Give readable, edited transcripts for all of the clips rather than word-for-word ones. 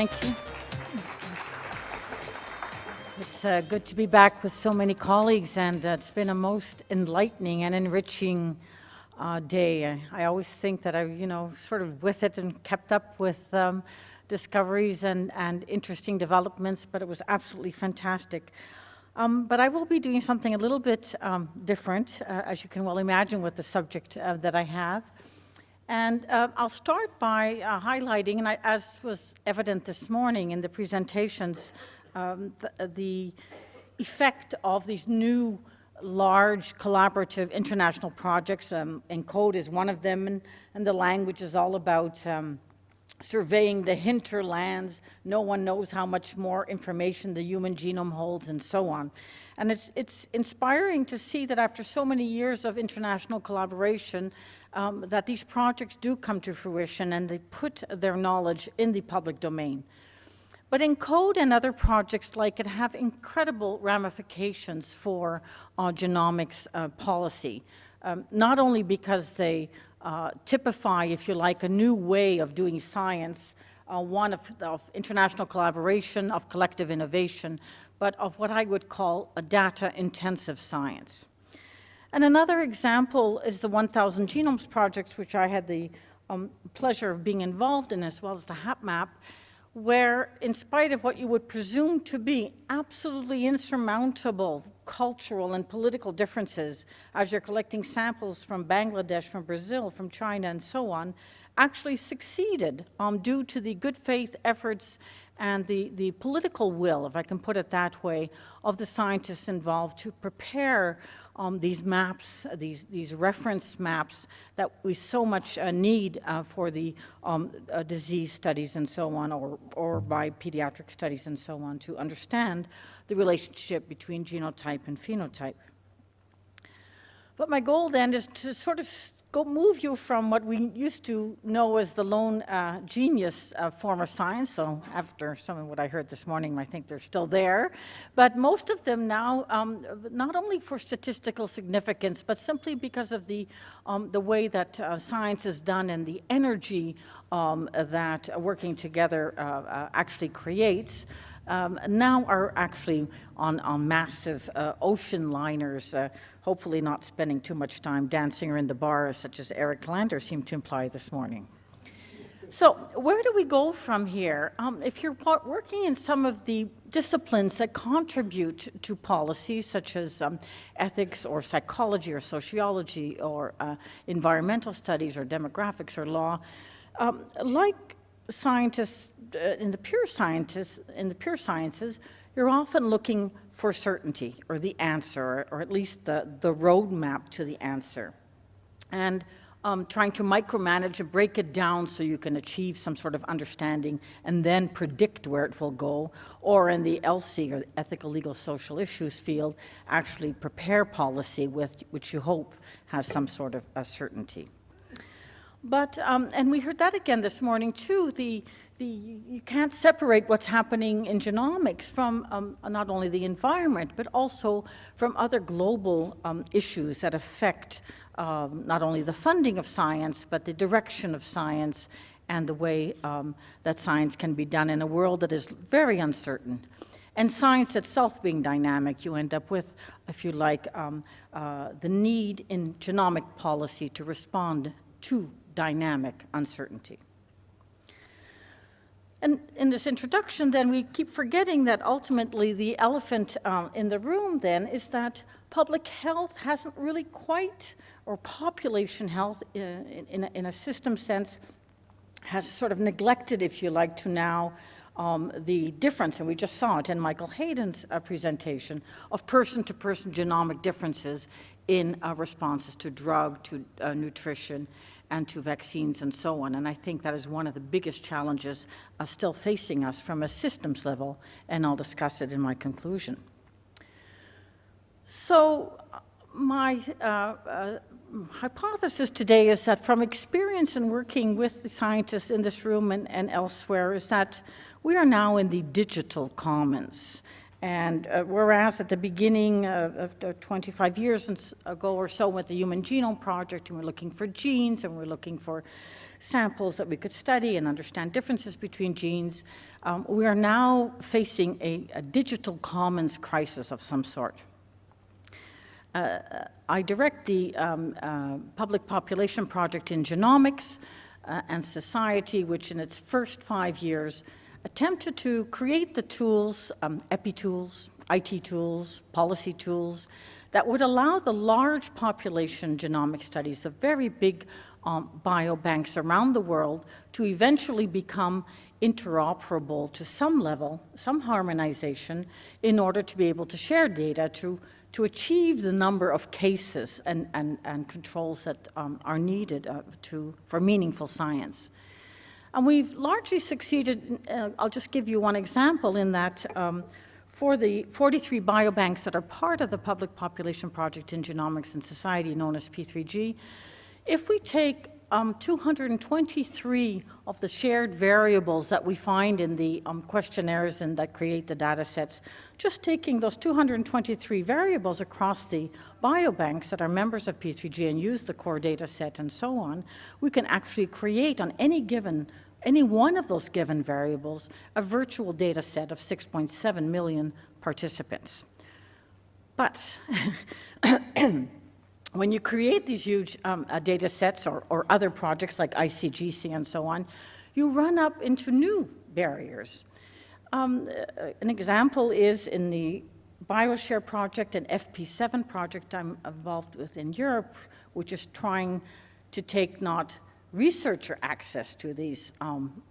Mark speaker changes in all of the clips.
Speaker 1: Thank you. It's good to be back with so many colleagues, and it's been a most enlightening and enriching day. I always think that I, sort of with it and kept up with discoveries and interesting developments, but it was absolutely fantastic. But I will be doing something a little bit different, as you can well imagine, with the subject that I have. And I'll start by highlighting, and as was evident this morning in the presentations, the effect of these new large collaborative international projects. ENCODE is one of them, and the language is all about surveying the hinterlands. No one knows how much more information the human genome holds, and so on. And it's inspiring to see that after so many years of international collaboration, that these projects do come to fruition and they put their knowledge in the public domain. But ENCODE and other projects like it have incredible ramifications for genomics policy, not only because they typify, if you like, a new way of doing science, one of international collaboration, of collective innovation, but of what I would call a data-intensive science. And another example is the 1,000 Genomes projects, which I had the pleasure of being involved in, as well as the HapMap, where, in spite of what you would presume to be absolutely insurmountable cultural and political differences, as you're collecting samples from Bangladesh, from Brazil, from China, and so on, actually succeeded due to the good faith efforts and the political will, if I can put it that way, of the scientists involved to prepare these maps, these reference maps that we so much need for the disease studies and so on, or by pediatric studies and so on, to understand the relationship between genotype and phenotype. But my goal then is to sort of move you from what we used to know as the lone genius form of science. So after some of what I heard this morning, I think they're still there. But most of them now, not only for statistical significance, but simply because of the way that science is done and the energy that working together actually creates, now are actually on massive ocean liners, hopefully not spending too much time dancing around the bars, such as Eric Lander seemed to imply this morning. So where do we go from here? If you're working in some of the disciplines that contribute to policy, such as ethics or psychology or sociology or environmental studies or demographics or law, like scientists in the pure sciences, you're often looking for certainty or the answer, or at least the roadmap to the answer, and trying to micromanage and break it down so you can achieve some sort of understanding and then predict where it will go, or in the ELSI, or ethical, legal, social issues field, actually prepare policy with which you hope has some sort of a certainty. But, and we heard that again this morning too, you can't separate what's happening in genomics from not only the environment, but also from other global issues that affect not only the funding of science, but the direction of science and the way that science can be done in a world that is very uncertain. And science itself being dynamic, you end up with, if you like, the need in genomic policy to respond to dynamic uncertainty. And in this introduction, then, we keep forgetting that ultimately the elephant in the room, then, is that public health hasn't really quite, or population health in a system sense, has sort of neglected, if you like, to now the difference, and we just saw it in Michael Hayden's presentation, of person-to-person genomic differences in responses to drug, to nutrition, and to vaccines and so on. And I think that is one of the biggest challenges still facing us from a systems level, and I'll discuss it in my conclusion. So my hypothesis today is that from experience in working with the scientists in this room and elsewhere is that we are now in the digital commons. And whereas at the beginning of 25 years ago or so with the Human Genome Project, and we're looking for genes and we're looking for samples that we could study and understand differences between genes, we are now facing a digital commons crisis of some sort. I direct the Public Population Project in Genomics and Society, which in its first 5 years attempted to create the tools, EPI tools, IT tools, policy tools, that would allow the large population genomic studies, the very big biobanks around the world, to eventually become interoperable to some level, some harmonization, in order to be able to share data to achieve the number of cases and controls that are needed for meaningful science. And we've largely succeeded. I'll just give you one example in that for the 43 biobanks that are part of the Public Population Project in Genomics and Society, known as P3G, if we take 223 of the shared variables that we find in the questionnaires and that create the data sets, just taking those 223 variables across the biobanks that are members of P3G and use the core data set and so on, we can actually create on any one of those given variables a virtual data set of 6.7 million participants. But when you create these huge data sets or other projects like ICGC and so on, you run up into new barriers. An example is in the BioShare project and FP7 project I'm involved with in Europe, which is trying to take not researcher access to these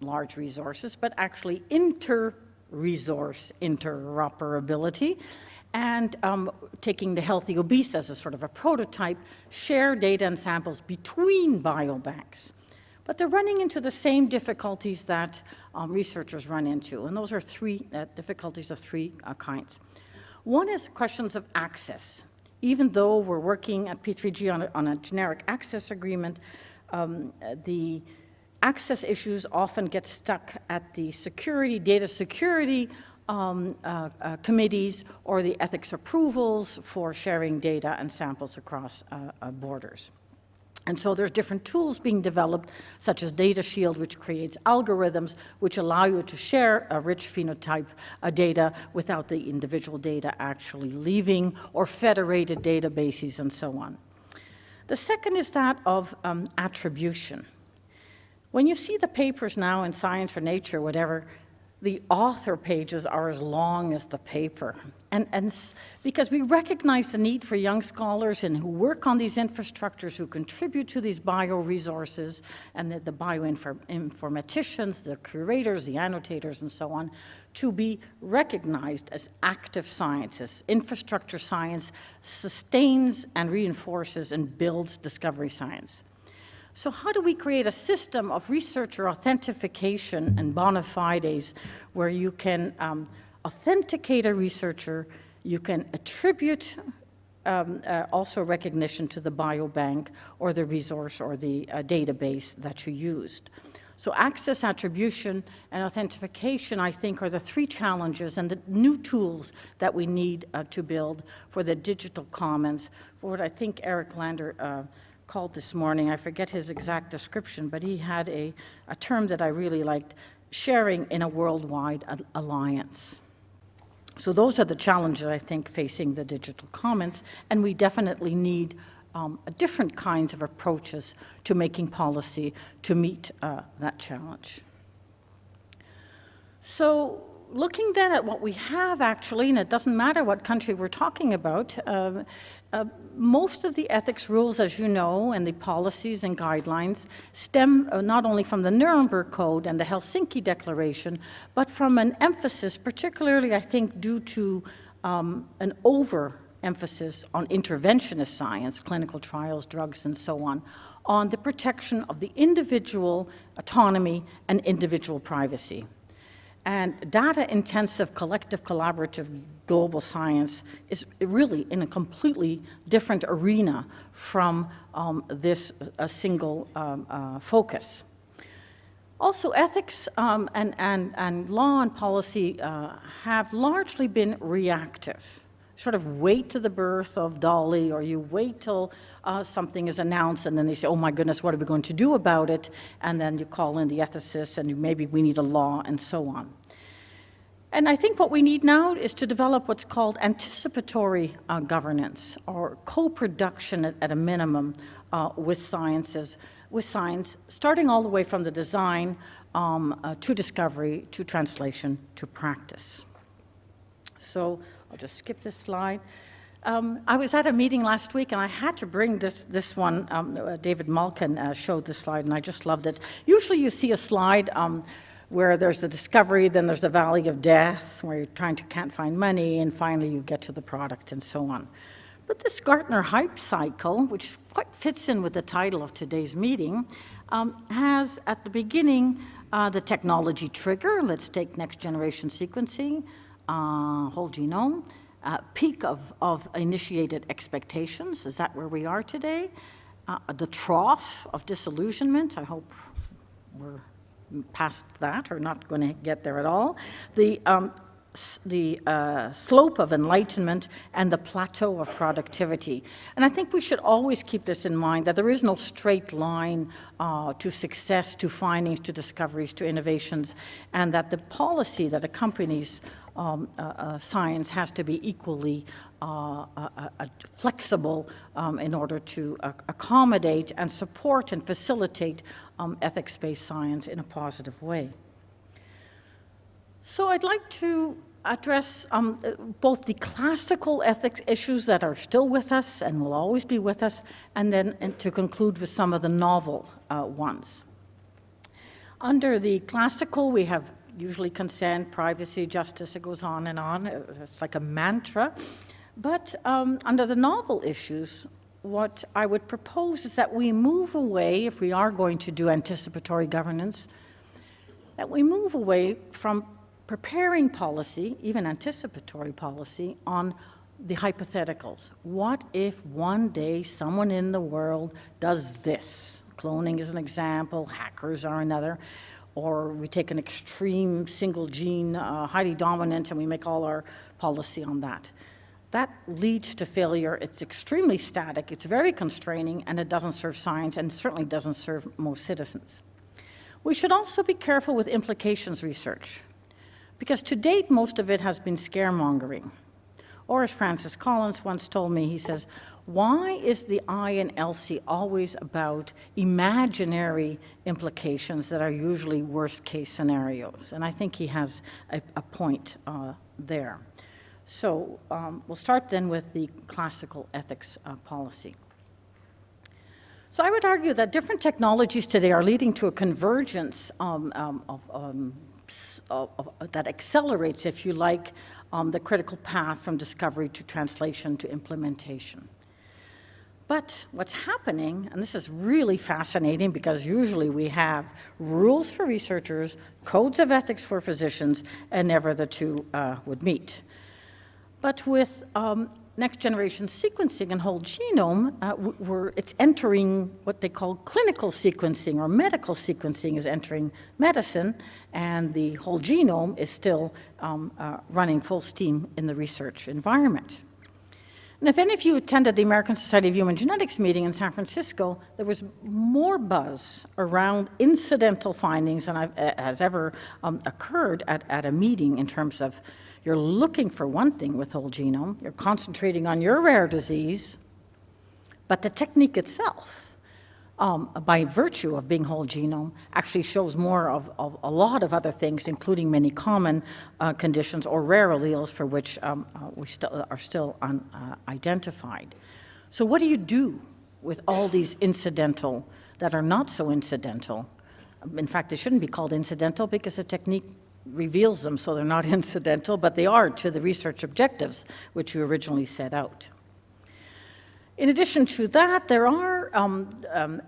Speaker 1: large resources, but actually inter-resource interoperability, and taking the healthy obese as a sort of a prototype, share data and samples between biobanks. But they're running into the same difficulties that researchers run into, and those are three difficulties of three kinds. One is questions of access. Even though we're working at P3G on a generic access agreement, the access issues often get stuck at the data security committees or the ethics approvals for sharing data and samples across borders. And so there's different tools being developed, such as Data Shield, which creates algorithms which allow you to share a rich phenotype data without the individual data actually leaving, or federated databases and so on. The second is that of attribution. When you see the papers now in Science or Nature, whatever, the author pages are as long as the paper. And because we recognize the need for young scholars and who work on these infrastructures, who contribute to these bioresources, and the bioinformaticians, the curators, the annotators, and so on, to be recognized as active scientists. Infrastructure science sustains and reinforces and builds discovery science. So how do we create a system of researcher authentication and bona fides where you can authenticate a researcher, you can attribute also recognition to the biobank or the resource or the database that you used? So access, attribution, and authentication, I think, are the three challenges and the new tools that we need to build for the digital commons, for what I think Eric Lander called this morning, I forget his exact description, but he had a term that I really liked, sharing in a worldwide alliance. So those are the challenges, I think, facing the digital commons, and we definitely need different kinds of approaches to making policy to meet that challenge. So looking then at what we have actually, and it doesn't matter what country we're talking about, most of the ethics rules, as you know, and the policies and guidelines stem not only from the Nuremberg Code and the Helsinki Declaration, but from an emphasis, particularly I think due to an overemphasis on interventionist science, clinical trials, drugs, and so on the protection of the individual autonomy and individual privacy. And data-intensive, collective, collaborative global science is really in a completely different arena from this single focus. Also, ethics and law and policy have largely been reactive. Sort of wait to the birth of Dolly, or you wait till something is announced, and then they say, oh my goodness, what are we going to do about it? And then you call in the ethicists, and maybe we need a law, and so on. And I think what we need now is to develop what's called anticipatory governance, or co-production at a minimum with science, starting all the way from the design to discovery, to translation, to practice. So I'll just skip this slide. I was at a meeting last week, and I had to bring this one. David Malkin showed this slide, and I just loved it. Usually you see a slide where there's the discovery, then there's the valley of death, where you're can't find money, and finally you get to the product, and so on. But this Gartner hype cycle, which quite fits in with the title of today's meeting, has at the beginning the technology trigger. Let's take next generation sequencing, whole genome, peak of initiated expectations. Is that where we are today? The trough of disillusionment. I hope we're past that, or not going to get there at all. The slope of enlightenment and the plateau of productivity. And I think we should always keep this in mind, that there is no straight line to success, to findings, to discoveries, to innovations, and that the policy that accompanies science has to be equally flexible in order to accommodate and support and facilitate ethics-based science in a positive way. So I'd like to address both the classical ethics issues that are still with us and will always be with us, and then to conclude with some of the novel ones. Under the classical, we have usually consent, privacy, justice. It goes on and on. It's like a mantra. But under the novel issues, what I would propose is that we move away, if we are going to do anticipatory governance, that we move away from preparing policy, even anticipatory policy, on the hypotheticals. What if one day someone in the world does this? Cloning is an example, hackers are another. Or we take an extreme single gene, highly dominant, and we make all our policy on that. That leads to failure. It's extremely static, it's very constraining, and it doesn't serve science, and certainly doesn't serve most citizens. We should also be careful with implications research, because to date, most of it has been scaremongering. Or as Francis Collins once told me, he says, why is the I in ELSI always about imaginary implications that are usually worst case scenarios? And I think he has a point there. So we'll start then with the classical ethics policy. So I would argue that different technologies today are leading to a convergence that accelerates, if you like, the critical path from discovery to translation to implementation. But what's happening, and this is really fascinating because usually we have rules for researchers, codes of ethics for physicians, and never the two would meet. But with next generation sequencing and whole genome, it's entering what they call clinical sequencing, or medical sequencing is entering medicine, and the whole genome is still running full steam in the research environment. And if any of you attended the American Society of Human Genetics meeting in San Francisco, there was more buzz around incidental findings than has ever occurred at a meeting, in terms of you're looking for one thing with whole genome, you're concentrating on your rare disease, but the technique itself, by virtue of being whole genome, actually shows more of a lot of other things, including many common conditions or rare alleles for which we are still unidentified. So what do you do with all these incidental that are not so incidental? In fact, they shouldn't be called incidental because the technique reveals them, so they're not incidental, but they are to the research objectives which you originally set out. In addition to that, there are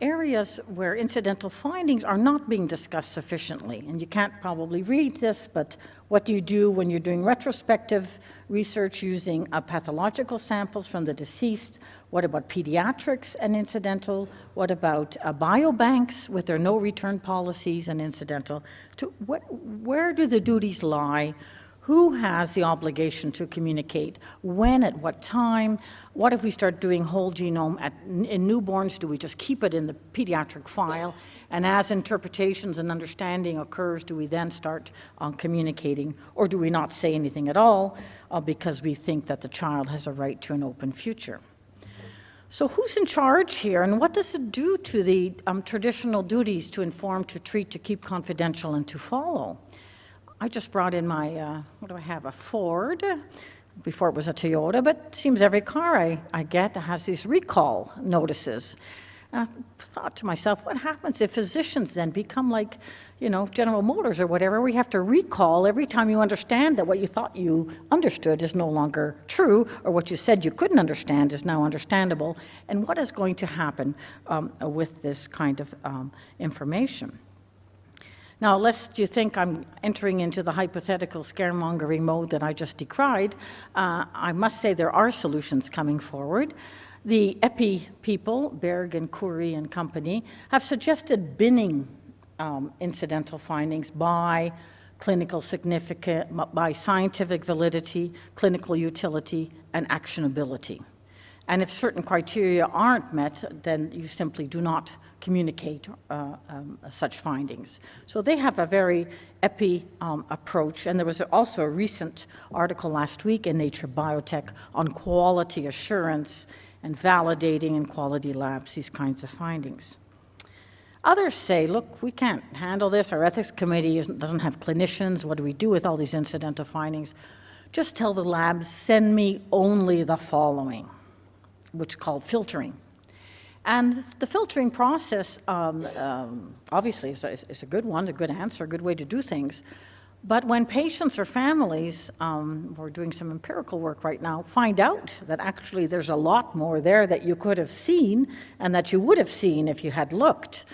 Speaker 1: areas where incidental findings are not being discussed sufficiently. And you can't probably read this, but what do you do when you're doing retrospective research using pathological samples from the deceased? What about pediatrics and incidental? What about biobanks with their no return policies and incidental? Where do the duties lie? Who has the obligation to communicate? When, at what time? What if we start doing whole genome in newborns? Do we just keep it in the pediatric file? And as interpretations and understanding occurs, do we then start communicating? Or do we not say anything at all because we think that the child has a right to an open future? So who's in charge here, and what does it do to the traditional duties to inform, to treat, to keep confidential, and to follow? I just brought in my, what do I have, a Ford, before it was a Toyota, but it seems every car I get has these recall notices. And I thought to myself, what happens if physicians then become like, you know, General Motors or whatever, we have to recall every time you understand that what you thought you understood is no longer true, or what you said you couldn't understand is now understandable, and what is going to happen with this kind of information? Now, lest you think I'm entering into the hypothetical scaremongering mode that I just decried, I must say there are solutions coming forward. The EPI people, Berg and Coury and company, have suggested binning incidental findings by clinical significance, by scientific validity, clinical utility, and actionability. And if certain criteria aren't met, then you simply do not communicate such findings. So they have a very EPI approach, and there was also a recent article last week in Nature Biotech on quality assurance and validating in quality labs these kinds of findings. Others say, look, we can't handle this, our ethics committee doesn't have clinicians, what do we do with all these incidental findings? Just tell the labs, send me only the following, which is called filtering. And the filtering process, obviously, is a good one, a good answer, a good way to do things. But when patients or families, we're doing some empirical work right now, find out that actually there's a lot more there that you could have seen and that you would have seen if you had looked,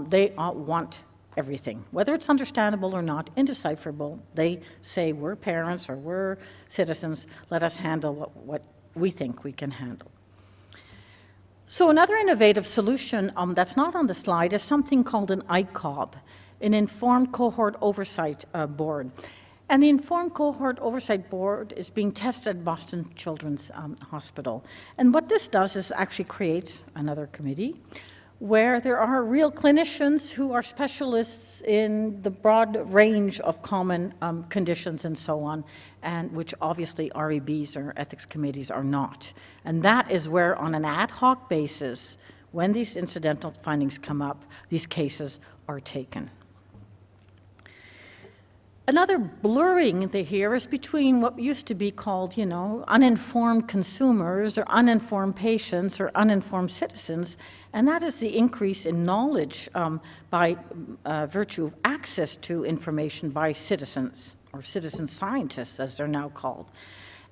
Speaker 1: they want everything. Whether it's understandable or not, indecipherable, they say we're parents or we're citizens, let us handle what we think we can handle. So another innovative solution that's not on the slide is something called an ICOB, an Informed Cohort Oversight Board. And the Informed Cohort Oversight Board is being tested at Boston Children's Hospital. And what this does is actually creates another committee where there are real clinicians who are specialists in the broad range of common conditions and so on, and which obviously REBs or ethics committees are not. And that is where, on an ad hoc basis, when these incidental findings come up, these cases are taken. Another blurring here is between what used to be called, you know, uninformed consumers or uninformed patients or uninformed citizens, and that is the increase in knowledge by virtue of access to information by citizens, or citizen scientists, as they're now called.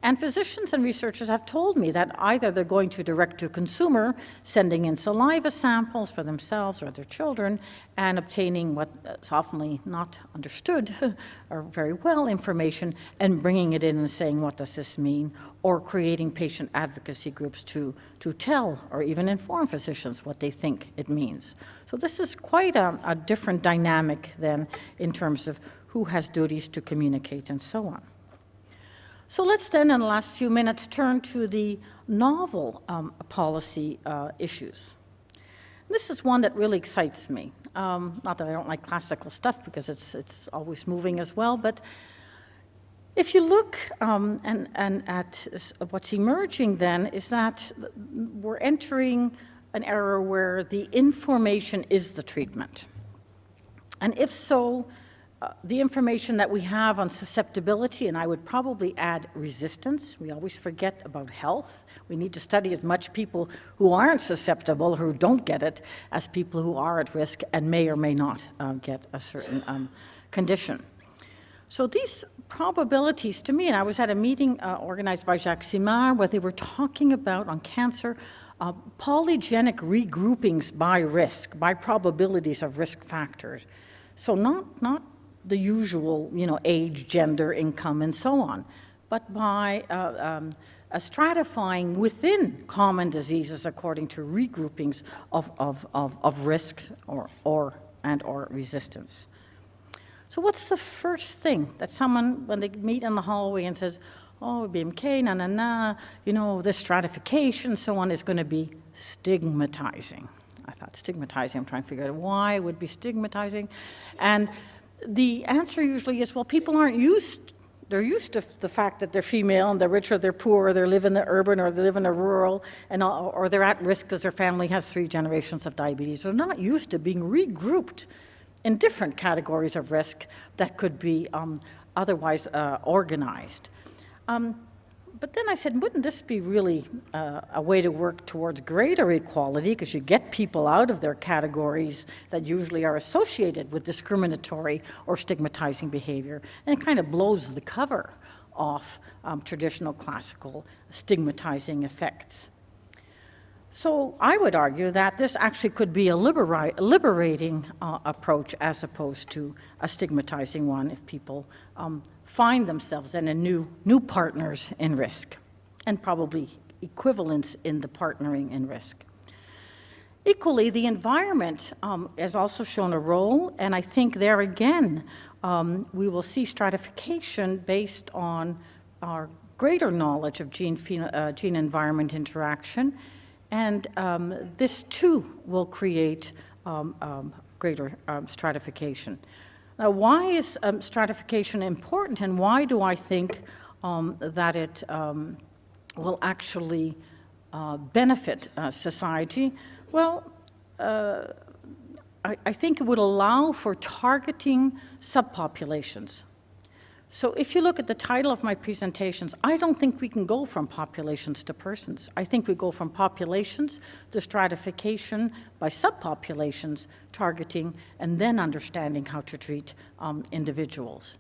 Speaker 1: And physicians and researchers have told me that either they're going to direct to consumer, sending in saliva samples for themselves or their children, and obtaining what is often not understood or very well information, and bringing it in and saying, what does this mean? Or creating patient advocacy groups to tell or even inform physicians what they think it means. So this is quite a different dynamic than in terms of who has duties to communicate and so on. So let's then, in the last few minutes, turn to the novel policy issues. This is one that really excites me. Not that I don't like classical stuff, because it's always moving as well, but if you look and at what's emerging then is that we're entering an era where the information is the treatment. And if so, the information that we have on susceptibility, and I would probably add resistance. We always forget about health. We need to study as much people who aren't susceptible, who don't get it, as people who are at risk and may or may not get a certain condition. So these probabilities, to me, and I was at a meeting organized by Jacques Simard, where they were talking about, on cancer, polygenic regroupings by risk, by probabilities of risk factors. So not the usual, age, gender, income, and so on, but by stratifying within common diseases according to regroupings of risks or resistance. So what's the first thing that someone, when they meet in the hallway and says, oh, BMK, this stratification, so on, is going to be stigmatizing? I thought stigmatizing, I'm trying to figure out why it would be stigmatizing. And the answer usually is, well, people aren't they're used to the fact that they're female and they're rich or they're poor, or they live in the urban or they live in the rural, or they're at risk because their family has 3 generations of diabetes. They're not used to being regrouped in different categories of risk that could be otherwise organized. But then I said, wouldn't this be really a way to work towards greater equality, because you get people out of their categories that usually are associated with discriminatory or stigmatizing behavior, and it kind of blows the cover off traditional classical stigmatizing effects. So I would argue that this actually could be a liberating approach as opposed to a stigmatizing one if people find themselves in new partners in risk, and probably equivalence in the partnering in risk. Equally, the environment has also shown a role, and I think there again we will see stratification based on our greater knowledge of gene-environment interaction. And this too will create greater stratification. Now, why is stratification important, and why do I think that it will actually benefit society? Well, I think it would allow for targeting subpopulations. So if you look at the title of my presentations, I don't think we can go from populations to persons. I think we go from populations to stratification by subpopulations, targeting, and then understanding how to treat individuals.